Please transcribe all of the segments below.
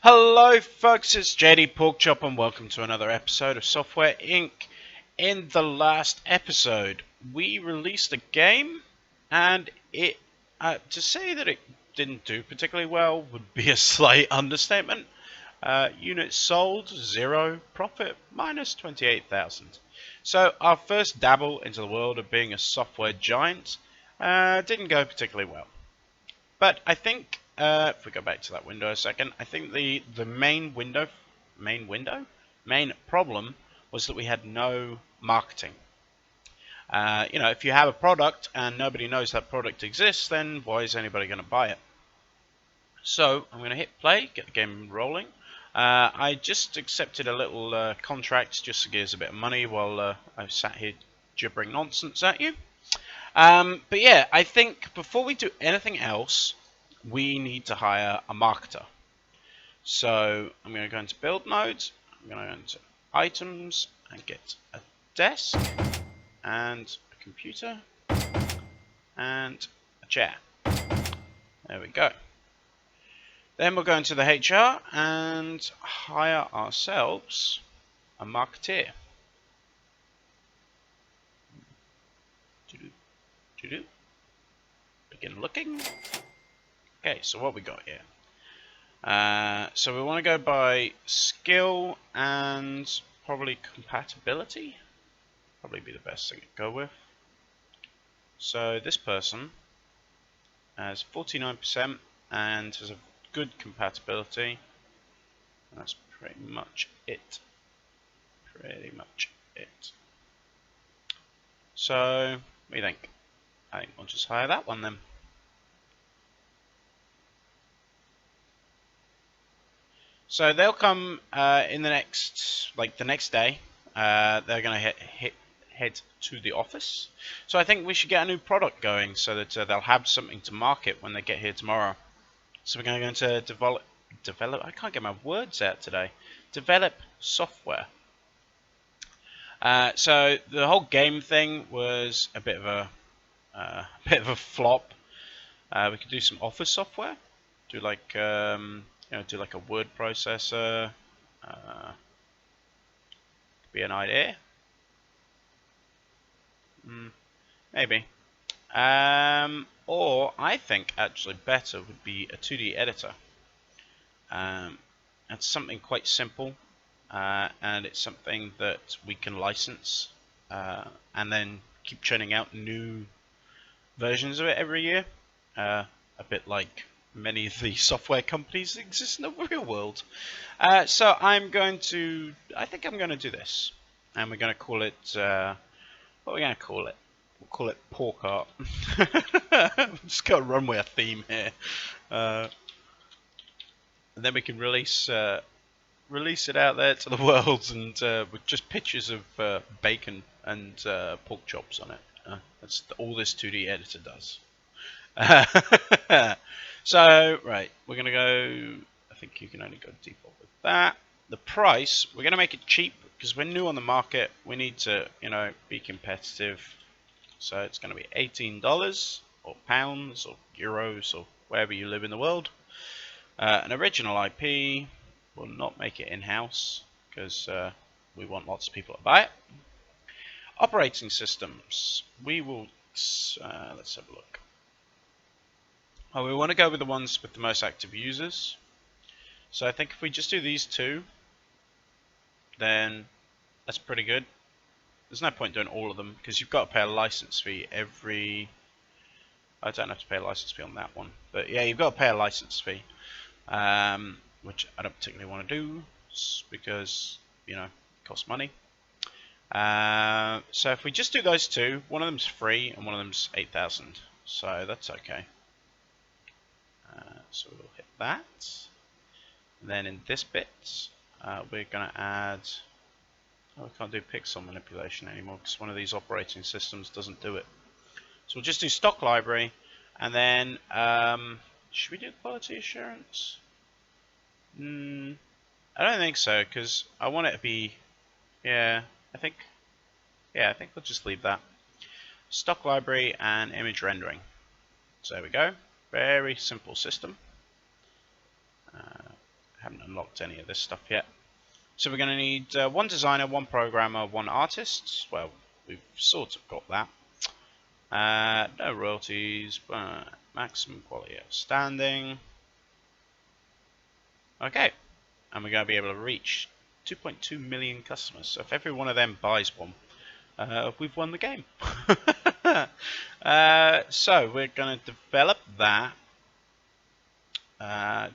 Hello folks, it's JDporkchop and welcome to another episode of Software Inc. In the last episode, we released a game and to say that it didn't do particularly well would be a slight understatement. Units sold, 0, profit, minus 28,000. So our first dabble into the world of being a software giant didn't go particularly well. But I think if we go back to that window a second, I think the main problem was that we had no marketing. If you have a product and nobody knows that product exists, then why is anybody going to buy it? So I'm going to hit play, get the game rolling. I just accepted a little contract just to give us a bit of money while I sat here gibbering nonsense at you. But yeah, I think before we do anything else, we need to hire a marketer. So I'm going to go into build nodes, I'm going to go into items and get a desk and a computer and a chair. There we go. Then we'll go into the HR and hire ourselves a marketeer. Begin looking. Okay, so what we got here? So we want to go by skill and probably compatibility. Probably be the best thing to go with. So this person has 49% and has a good compatibility. And that's pretty much it. So, what do you think? I think we'll just hire that one then. So they'll come in the next day. They're going to head to the office. So I think we should get a new product going so that they'll have something to market when they get here tomorrow. So we're going to go into develop. I can't get my words out today. Develop software. So the whole game thing was a bit of a flop. We could do some office software. Do like do like a word processor. Could be an idea. Maybe. Or I think actually better would be a 2D editor. It's something quite simple, and it's something that we can license and then keep churning out new versions of it every year. A bit like many of the software companies that exist in the real world. So I think I'm going to do this. And we're going to call it, what are we going to call it? We'll call it PorkArt. I'm just going to run with a theme here. And then we can release it out there to the world and with just pictures of bacon and pork chops on it. That's all this 2D editor does. So, right, we're going to go, I think you can only go default with that. The price, we're going to make it cheap because we're new on the market. We need to, be competitive. So it's going to be $18 or pounds or euros or wherever you live in the world. An original IP, we'll not make it in-house because we want lots of people to buy it. Operating systems, we will, let's have a look. Oh, we want to go with the ones with the most active users. So I think if we just do these two, then that's pretty good. There's no point doing all of them because you've got to pay a license fee every... I don't have to pay a license fee on that one. But yeah, you've got to pay a license fee. Which I don't particularly want to do because, it costs money. So if we just do those two, one of them's free and one of them's 8,000. So that's okay. So we'll hit that. And then in this bit, we're going to add... Oh, we can't do pixel manipulation anymore because one of these operating systems doesn't do it. So we'll just do stock library. And then, should we do quality assurance? I don't think so because I want it to be... I think we'll just leave that. Stock library and image rendering. So there we go. Very simple system. haven't unlocked any of this stuff yet. So we're going to need one designer, one programmer, one artist. Well, we've sort of got that. No royalties, but maximum quality outstanding. Okay, and we're going to be able to reach 2.2 million customers. So if every one of them buys one, we've won the game. So we're going to develop that.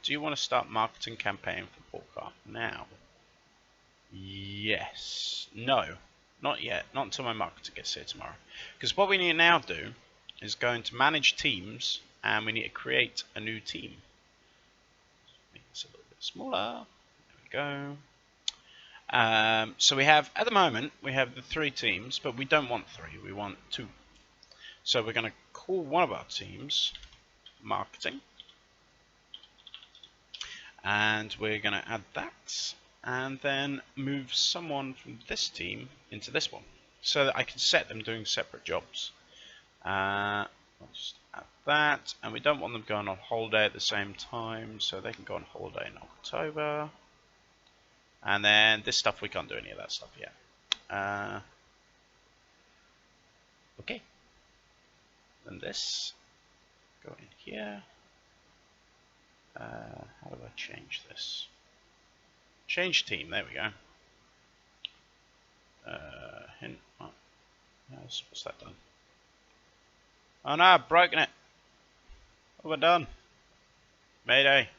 Do you want to start marketing campaign for PorkArt now? Yes. No, not yet. Not until my marketer gets here tomorrow. Because what we need to now do is go into manage teams, and we need to create a new team. Make this a little bit smaller. There we go. So we have, at the moment, we have the 3 teams, but we don't want 3, we want 2. So we're going to call one of our teams marketing, and we're going to add that, and then move someone from this team into this one, so that I can set them doing separate jobs. I'll just add that, and we don't want them going on holiday at the same time, so they can go on holiday in October. And then this stuff, we can't do any of that stuff yet. Okay. Then this, go in here. How do I change this? Change team, there we go. Hint, oh, what's that done? Oh no, I've broken it. What have I done? Mayday.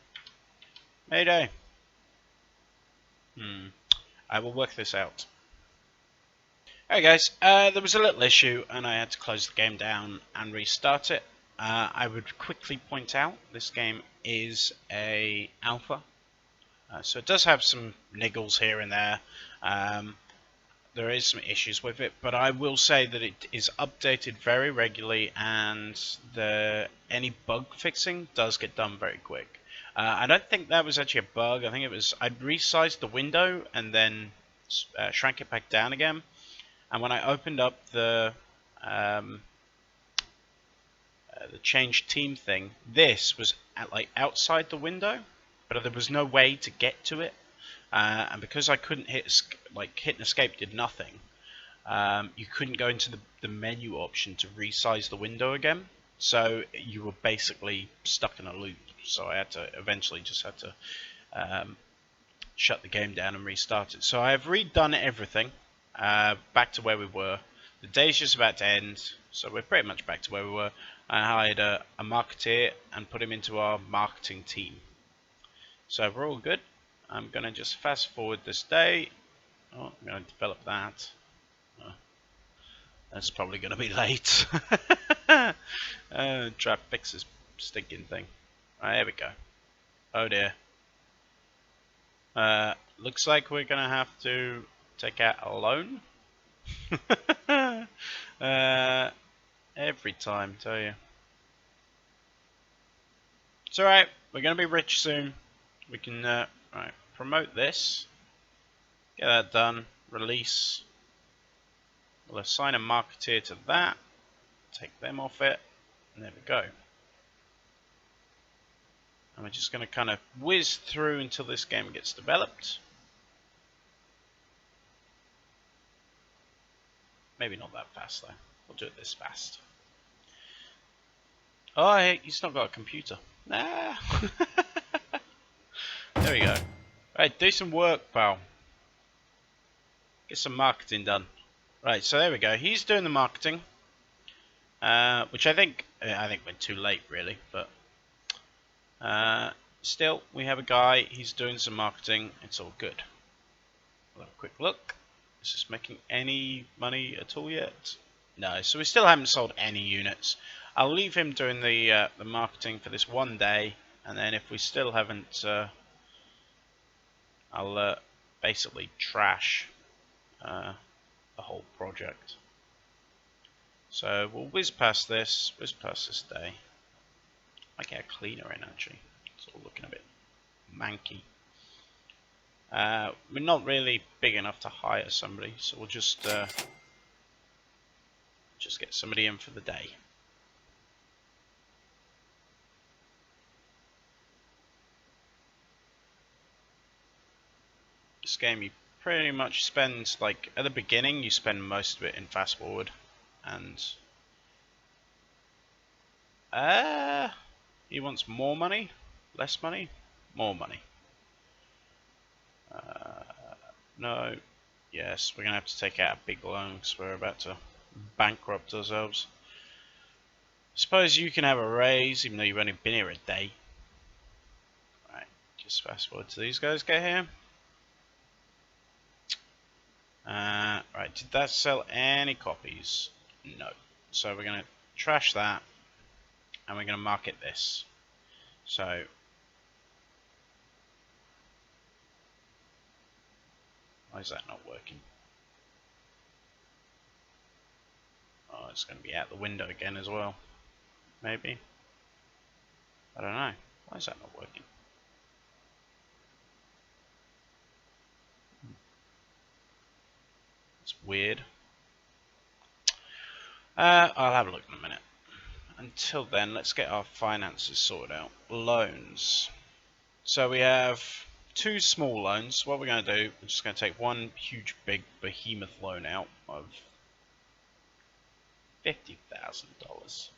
Mayday. I will work this out. Alright guys, there was a little issue and I had to close the game down and restart it. I would quickly point out this game is a alpha, so it does have some niggles here and there. There is some issues with it, but I will say that it is updated very regularly, and any bug fixing does get done very quick. I don't think that was actually a bug. I think it was I'd resized the window and then shrank it back down again. And when I opened up the change team thing, this was outside the window, but there was no way to get to it. And because I couldn't hit and escape did nothing, you couldn't go into the menu option to resize the window again. So you were basically stuck in a loop. So I had to eventually just had to shut the game down and restart it. So I have redone everything back to where we were. The day's just about to end, so we're pretty much back to where we were. I hired a marketeer and put him into our marketing team. So we're all good. I'm going to just fast forward this day. Oh, I'm going to develop that. Oh, that's probably going to be late. Try to fix this stinking thing. Right, there we go. Oh dear. Looks like we're going to have to take out a loan. Every time, tell you. It's alright, we're going to be rich soon. We can right, promote this. Get that done. Release. We'll assign a marketeer to that. Take them off it. And there we go. And we're just going to kind of whiz through until this game gets developed. Maybe not that fast though. We'll do it this fast. Oh, hey, he's not got a computer. Nah. There we go. Right, do some work, pal. Get some marketing done. Right, so there we go. He's doing the marketing, which I think went too late, really. But still, we have a guy. He's doing some marketing. It's all good. We'll have a quick look. Is this making any money at all yet? No. So we still haven't sold any units. I'll leave him doing the marketing for this one day, and then if we still haven't, I'll basically trash the whole project. So we'll whiz past this day. I get a cleaner in actually. It's all looking a bit manky. We're not really big enough to hire somebody, so we'll just get somebody in for the day. this game you pretty much spend, like, at the beginning you spend most of it in fast forward, and he wants more money, less money, more money. No, yes, we're gonna have to take out a big loan because we're about to bankrupt ourselves. Suppose you can have a raise, even though you've only been here a day. Right, just fast forward to these guys get here. Right, did that sell any copies? No. So we're going to trash that, and we're going to market this. So why is that not working? Oh, it's going to be out the window again as well. Maybe. I don't know. Why is that not working? It's weird. I'll have a look in a minute. Until then, let's get our finances sorted out. Loans. So we have 2 small loans. What we're going to do, we're just going to take one huge big behemoth loan out of $50,000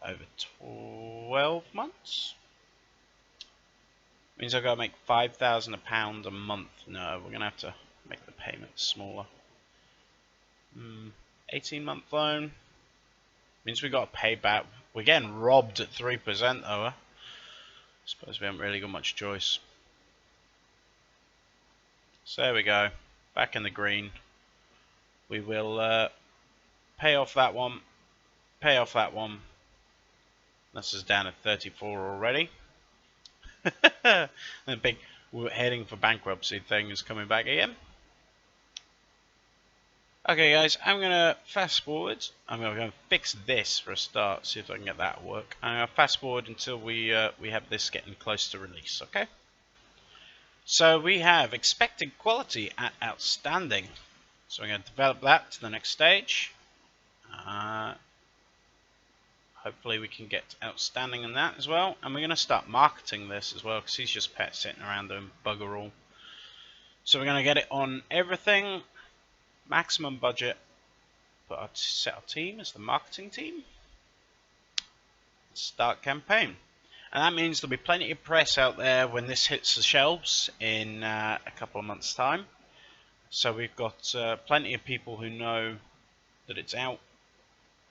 over 12 months. Means I've got to make £5,000 a month. No, we're going to have to make the payments smaller. 18-month loan. Means we got to pay back. We're getting robbed at 3% though. I suppose we haven't really got much choice. So there we go. Back in the green. We will pay off that one. Pay off that one. This is down at 34 already. The big we're heading for bankruptcy thing is coming back again. Okay guys, I'm going to fast forward. I'm going to fix this for a start, see if I can get that to work. I'm going to fast forward until we have this getting close to release, okay? So we have expected quality at outstanding. So we're going to develop that to the next stage. Hopefully we can get outstanding in that as well. And we're going to start marketing this as well, because he's just sitting around doing bugger all. So we're going to get it on everything. Maximum budget. But set our team as the marketing team. Start campaign. And that means there'll be plenty of press out there when this hits the shelves in a couple of months' time. So we've got plenty of people who know that it's out.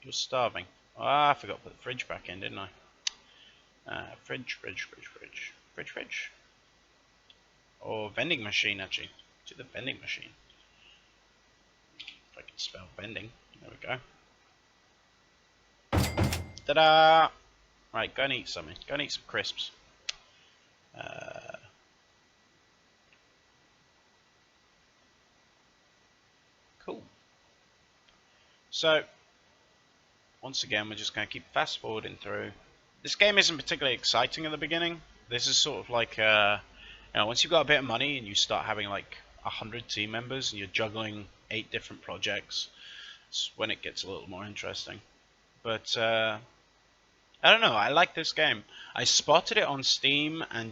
You're starving. Ah, I forgot to put the fridge back in, didn't I? Fridge. Or vending machine, actually. To the vending machine. If I can spell vending. There we go. Ta-da! Right, go and eat something. Go and eat some crisps. Cool. So, once again, we're just going to keep fast forwarding through. This game isn't particularly exciting at the beginning. This is sort of like, once you've got a bit of money and you start having like 100 team members and you're juggling 8 different projects, it's when it gets a little more interesting. But I don't know. I like this game. I spotted it on Steam and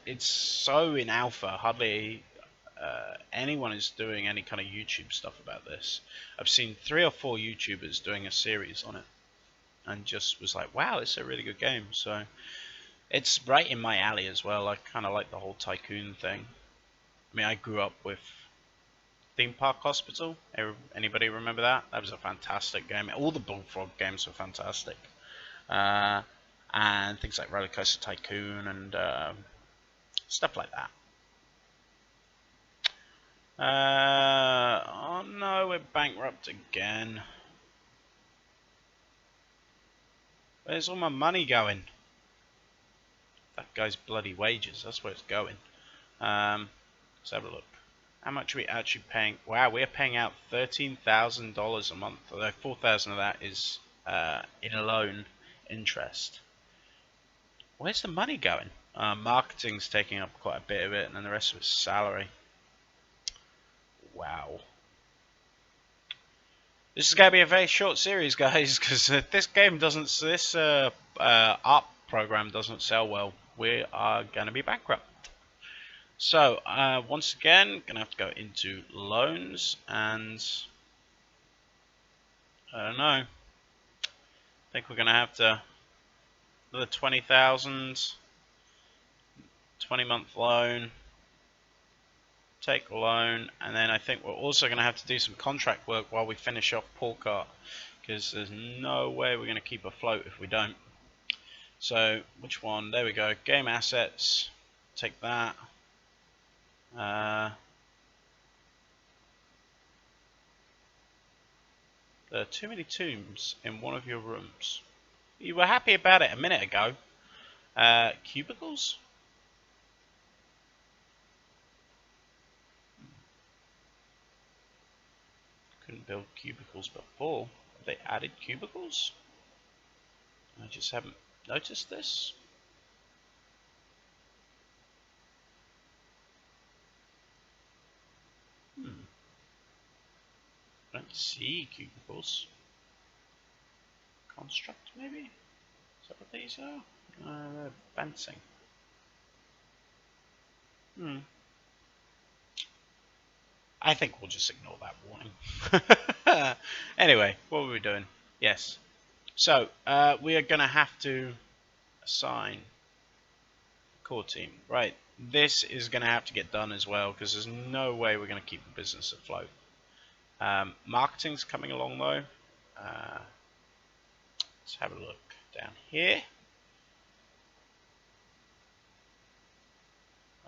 it's so in alpha. Hardly anyone is doing any kind of YouTube stuff about this. I've seen 3 or 4 YouTubers doing a series on it, and just was like, wow, it's a really good game. So it's right in my alley as well. I kind of like the whole tycoon thing. I mean, I grew up with Theme Park Hospital. Anybody remember that? That was a fantastic game. All the Bullfrog games were fantastic. And things like Roller Coaster Tycoon and stuff like that. Oh no, we're bankrupt again. Where's all my money going? That guy's bloody wages, that's where it's going. Let's have a look. How much are we actually paying? Wow, we're paying out $13,000 a month, although $4,000 of that is in a loan interest. Where's the money going? Marketing's taking up quite a bit of it, and then the rest of it's salary. Wow. This is going to be a very short series, guys, because this art program doesn't sell well. We are going to be bankrupt. So once again, gonna have to go into loans, and I don't know. I think we're gonna have to another 20,000, 20-month loan, take a loan, and then I think we're also gonna have to do some contract work while we finish off PorkArt, because there's no way we're gonna keep afloat if we don't. So which one? There we go. Game assets. Take that. There are too many tombs in one of your rooms. You were happy about it a minute ago. Cubicles? Couldn't build cubicles before. Have they added cubicles? I just haven't noticed this. I don't see cubicles. Construct, maybe? Is that what these are? They're fencing. I think we'll just ignore that warning. Anyway, what were we doing? Yes. So, we are going to have to assign a core team. Right. This is going to have to get done as well, because there's no way we're going to keep the business afloat. Marketing's coming along, though. Let's have a look down here.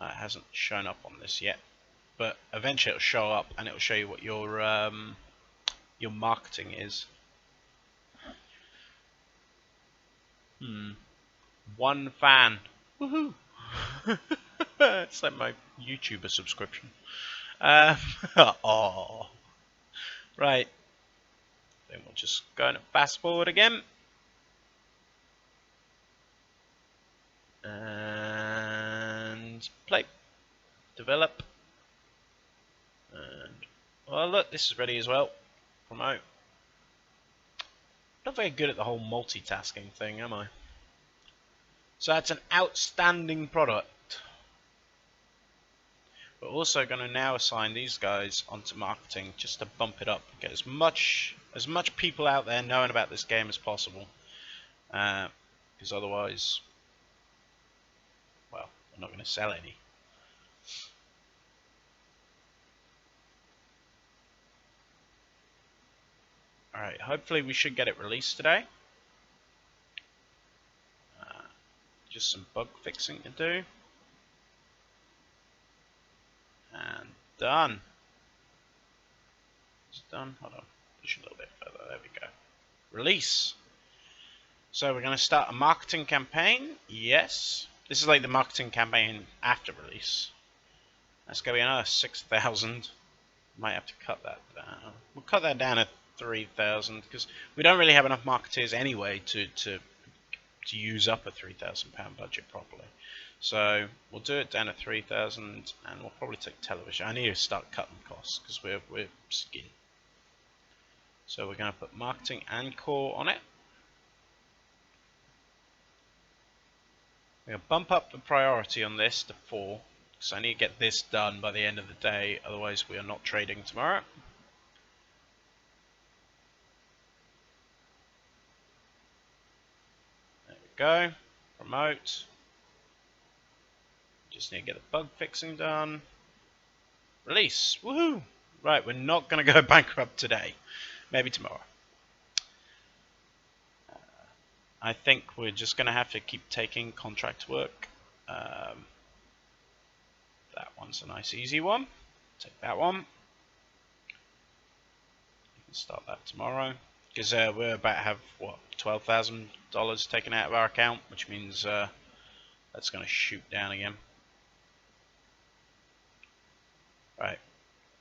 It hasn't shown up on this yet, but eventually it'll show up, and it'll show you what your marketing is. One fan. Woohoo! It's like my YouTuber subscription. Oh, right. Then we'll just go and fast forward again. And play. Develop. And, well, look, this is ready as well. Promote. Not very good at the whole multitasking thing, am I? So that's an outstanding product. We're also going to now assign these guys onto marketing just to bump it up, get as much people out there knowing about this game as possible. Because otherwise, well, we're not going to sell any. Alright, hopefully we should get it released today. Just some bug fixing to do. And done. It's done. Hold on. Push a little bit further. There we go. Release. So we're going to start a marketing campaign. Yes. This is like the marketing campaign after release. That's going to be another 6,000. Might have to cut that down. We'll cut that down to 3,000 because we don't really have enough marketers anyway to use up a £3,000 budget properly. So we'll do it down to 3,000, and we'll probably take television. I need to start cutting costs because we're skin. So we're going to put marketing and core on it. We're going to bump up the priority on this to 4 because I need to get this done by the end of the day. Otherwise, we are not trading tomorrow. There we go. Promote. Just need to get the bug fixing done. Release. Woohoo! Right, we're not going to go bankrupt today. Maybe tomorrow. I think we're just going to have to keep taking contract work. That one's a nice easy one. Take that one. You can start that tomorrow. Because we're about to have, what, $12,000 taken out of our account, which means that's going to shoot down again. Right,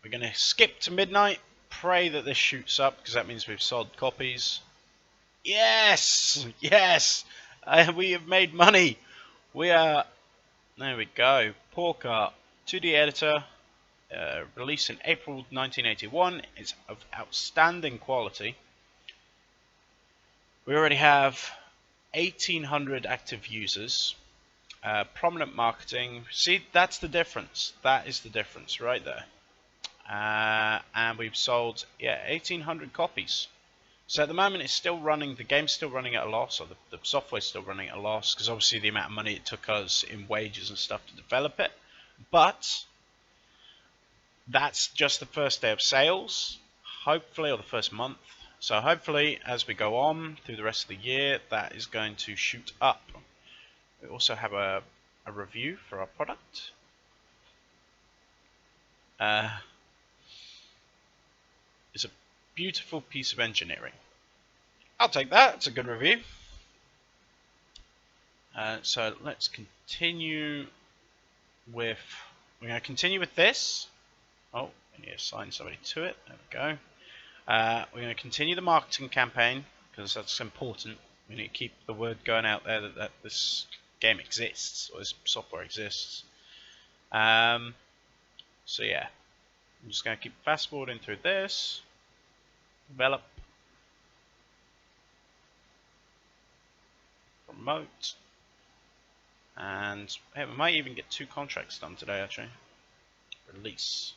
we're going to skip to midnight, pray that this shoots up, because that means we've sold copies. Yes! Yes! We have made money! We are... There we go. PorkArt 2D editor, released in April 1981. It's of outstanding quality. We already have 1,800 active users. Prominent marketing. See, that's the difference. That is the difference right there. And we've sold 1,800 copies. So at the moment it's still running, the game's still running at a loss, or the software's still running at a loss, because obviously the amount of money it took us in wages and stuff to develop it. But that's just the first day of sales, hopefully, or the first month. So hopefully as we go on through the rest of the year, that is going to shoot up. We also have a review for our product. It's a beautiful piece of engineering. I'll take that. It's a good review. So let's continue with. We're going to continue with this. Oh, we need to assign somebody to it. There we go. We're going to continue the marketing campaign because that's important. We need to keep the word going out there that this game exists, or this software exists. So yeah, I'm just going to keep fast forwarding through this. Develop. Promote. And hey, we might even get 2 contracts done today actually. Release.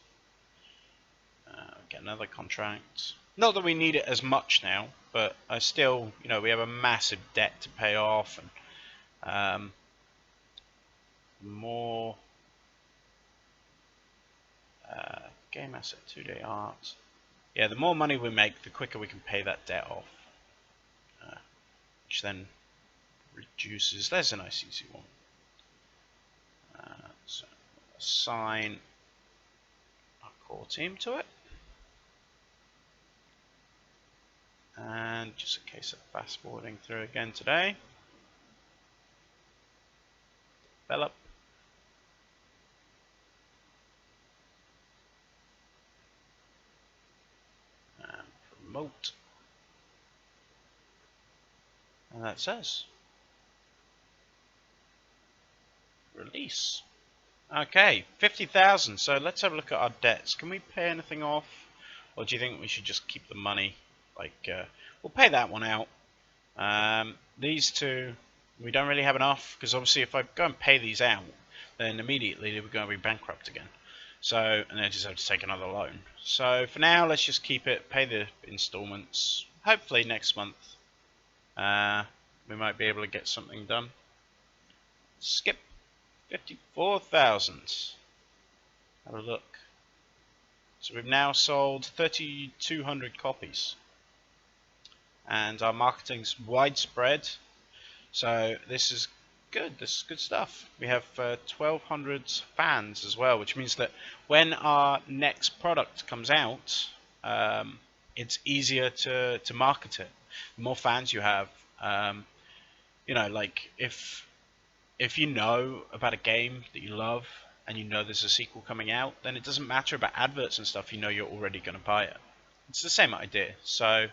Get another contract. Not that we need it as much now, but I still, you know, we have a massive debt to pay off, and more game asset 2-day art. Yeah, the more money we make, the quicker we can pay that debt off, which then reduces. There's a nice easy one. So assign our core team to it. And just in case of fast forwarding through again today, develop. And promote. And that says release. Okay, 50,000. So let's have a look at our debts. Can we pay anything off, or do you think we should just keep the money? Like, we'll pay that one out. These two, we don't really have enough, because obviously if I go and pay these out, then immediately we're going to be bankrupt again. So, and I just have to take another loan. So for now, let's just keep it, pay the installments. Hopefully next month, we might be able to get something done. Skip. 54,000. Have a look. So we've now sold 3,200 copies, and our marketing's widespread. So this is good. This is good stuff. We have 1,200 fans as well, which means that when our next product comes out, it's easier to market it. The more fans you have, you know, like if you know about a game that you love and you know there's a sequel coming out, then it doesn't matter about adverts and stuff, you know you're already going to buy it. It's the same idea. So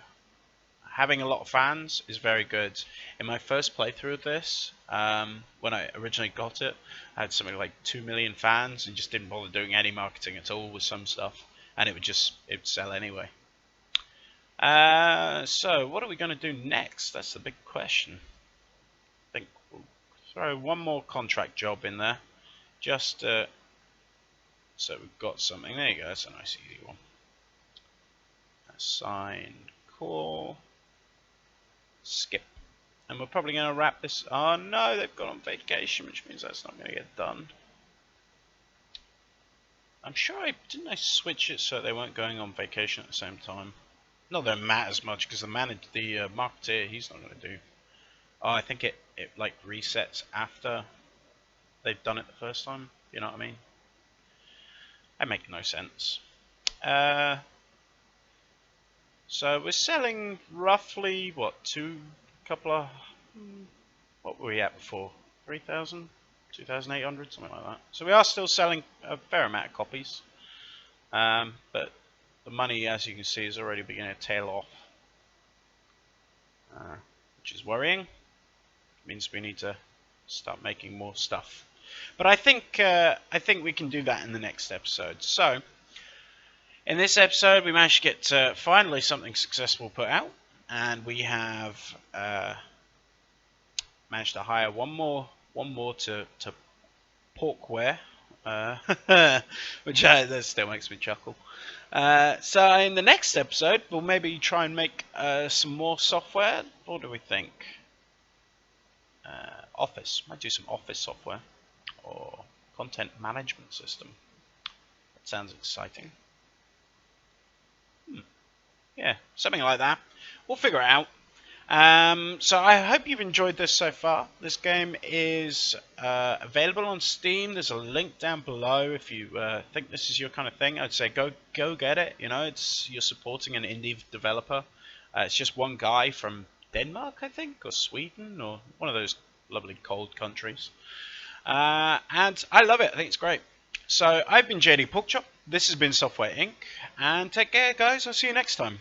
having a lot of fans is very good. In my first playthrough of this, when I originally got it, I had something like 2 million fans and just didn't bother doing any marketing at all with some stuff, and it would sell anyway. So what are we going to do next? That's the big question. I think we'll throw one more contract job in there, just so we've got something. There you go. That's a nice easy one. Assign core. Skip. And we're probably going to wrap this. Oh no, they've gone on vacation, which means that's not going to get done. I'm sure didn't I switch it so they weren't going on vacation at the same time? Not that it matters much, because the marketeer, he's not going to do. Oh, I think it like resets after they've done it the first time. You know what I mean? That makes no sense. So we're selling roughly what, what were we at before? 3,000, 2,800, something like that. So we are still selling a fair amount of copies, but the money, as you can see, is already beginning to tail off, which is worrying. It means we need to start making more stuff. But I think we can do that in the next episode. So in this episode, we managed to get finally something successful put out, and we have managed to hire one more one more to porkware, which that still makes me chuckle. So in the next episode, we'll maybe try and make some more software. What do we think? Office. Might do some office software or content management system. That sounds exciting. Yeah, something like that. We'll figure it out. So I hope you've enjoyed this so far. This game is available on Steam. There's a link down below if you think this is your kind of thing. I'd say go get it. You know, you're supporting an indie developer. It's just one guy from Denmark, I think, or Sweden, or one of those lovely cold countries. And I love it. I think it's great. So I've been JDporkchop. This has been Software Inc. And take care, guys. I'll see you next time.